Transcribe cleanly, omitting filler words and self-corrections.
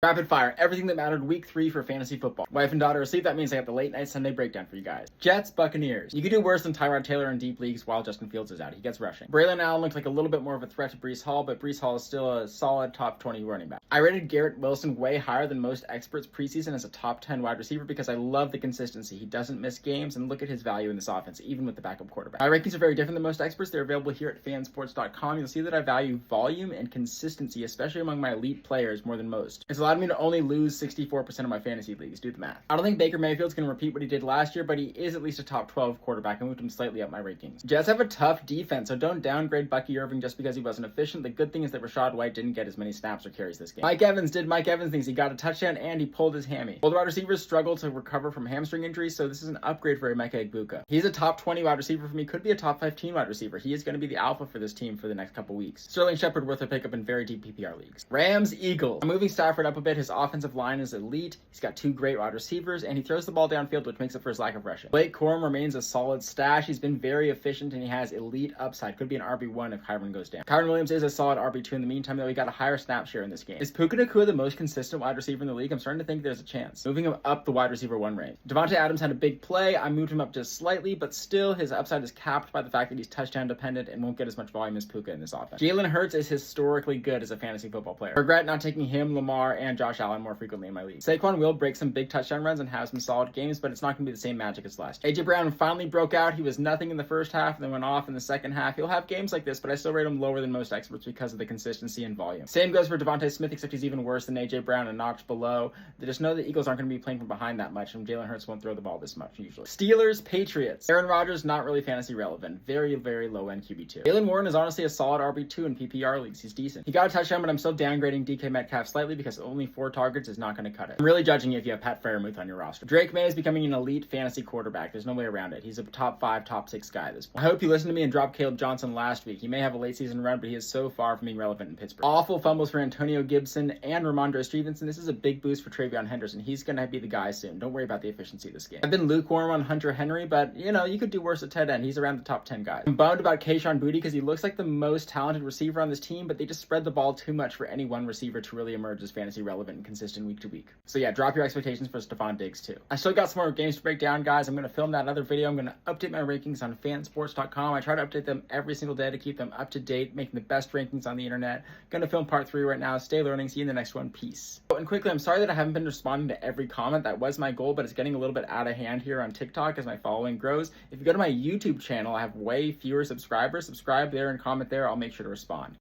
Rapid fire, everything that mattered week 3 for fantasy football. Wife and daughter asleep, that means I got the late night Sunday breakdown for you guys. Jets, Buccaneers. You could do worse than Tyrod Taylor in deep leagues while Justin Fields is out. He gets rushing. Braylon Allen looks like a little bit more of a threat to Breece Hall, but Breece Hall is still a solid top 20 running back. I rated Garrett Wilson way higher than most experts preseason as a top 10 wide receiver because I love the consistency. He doesn't miss games, and look at his value in this offense, even with the backup quarterback. My rankings are very different than most experts. They're available here at fansports.com. You'll see that I value volume and consistency, especially among my elite players, more than most. It's allowed me to only lose 64% of my fantasy leagues. Do the math. I don't think Baker Mayfield's going to repeat what he did last year, but he is at least a top 12 quarterback. I moved him slightly up my rankings. Jets have a tough defense, so don't downgrade Bucky Irving just because he wasn't efficient. The good thing is that Rachaad White didn't get as many snaps or carries this game. Mike Evans did Mike Evans things. He got a touchdown and he pulled his hammy. Well, the wide receivers struggled to recover from hamstring injuries, so this is an upgrade for Emeka Egbuka. He's a top 20 wide receiver for me, could be a top 15 wide receiver. He is going to be the alpha for this team for the next couple weeks. Sterling Shepard worth a pickup in very deep PPR leagues. Rams, Eagles. I'm moving Stafford up a bit. His offensive line is elite. He's got 2 great wide receivers, and he throws the ball downfield, which makes up for his lack of rushing. Blake Corum remains a solid stash. He's been very efficient, and he has elite upside. Could be an RB1 if Kyron goes down. Kyron Williams is a solid RB2 in the meantime, though he got a higher snap share in this game. Is Puka Nacua the most consistent wide receiver in the league? I'm starting to think there's a chance. Moving him up the wide receiver 1 range. Devontae Adams had a big play. I moved him up just slightly, but still his upside is capped by the fact that he's touchdown dependent and won't get as much volume as Puka in this offense. Jalen Hurts is historically good as a fantasy football player. I regret not taking him, Lamar, and Josh Allen more frequently in my league. Saquon will break some big touchdown runs and have some solid games, but it's not going to be the same magic as last year. AJ Brown finally broke out. He was nothing in the first half and then went off in the second half. He'll have games like this, but I still rate him lower than most experts because of the consistency and volume. Same goes for Devontae Smith, except he's even worse than AJ Brown, a notch below. They just know the Eagles aren't going to be playing from behind that much, and Jalen Hurts won't throw the ball this much usually. Steelers, Patriots. Aaron Rodgers, not really fantasy relevant. Very, very low end QB2. Jaylen Warren is honestly a solid RB2 in PPR leagues. He's decent. He got a touchdown, but I'm still downgrading DK Metcalf slightly because only 4 targets is not going to cut it. I'm really judging you if you have Pat Freiermuth on your roster. Drake May is becoming an elite fantasy quarterback. There's no way around it. He's a top 5, top 6 guy at this point. I hope you listened to me and dropped Caleb Johnson last week. He may have a late season run, but he is so far from being relevant in Pittsburgh. Awful fumbles for Antonio Gibson and Ramondre Stevenson. This is a big boost for Travion Henderson. He's going to be the guy soon. Don't worry about the efficiency of this game. I've been lukewarm on Hunter Henry, but you could do worse at tight end. He's around the top 10 guys. I'm bummed about Kayshon Boutte because he looks like the most talented receiver on this team, but they just spread the ball too much for any one receiver to really emerge as fantasy relevant and consistent week to week. So yeah, drop your expectations for Stephon Diggs too. I still got some more games to break down, guys. I'm going to film that other video. I'm going to update my rankings on fansports.com. I try to update them every single day to keep them up to date, making the best rankings on the internet. Going to film part 3 right now. Stay learning. See you in the next one. Peace. Oh, and quickly, I'm sorry that I haven't been responding to every comment. That was my goal, but it's getting a little bit out of hand here on TikTok as my following grows. If you go to my YouTube channel, I have way fewer subscribers. Subscribe there and comment there. I'll make sure to respond.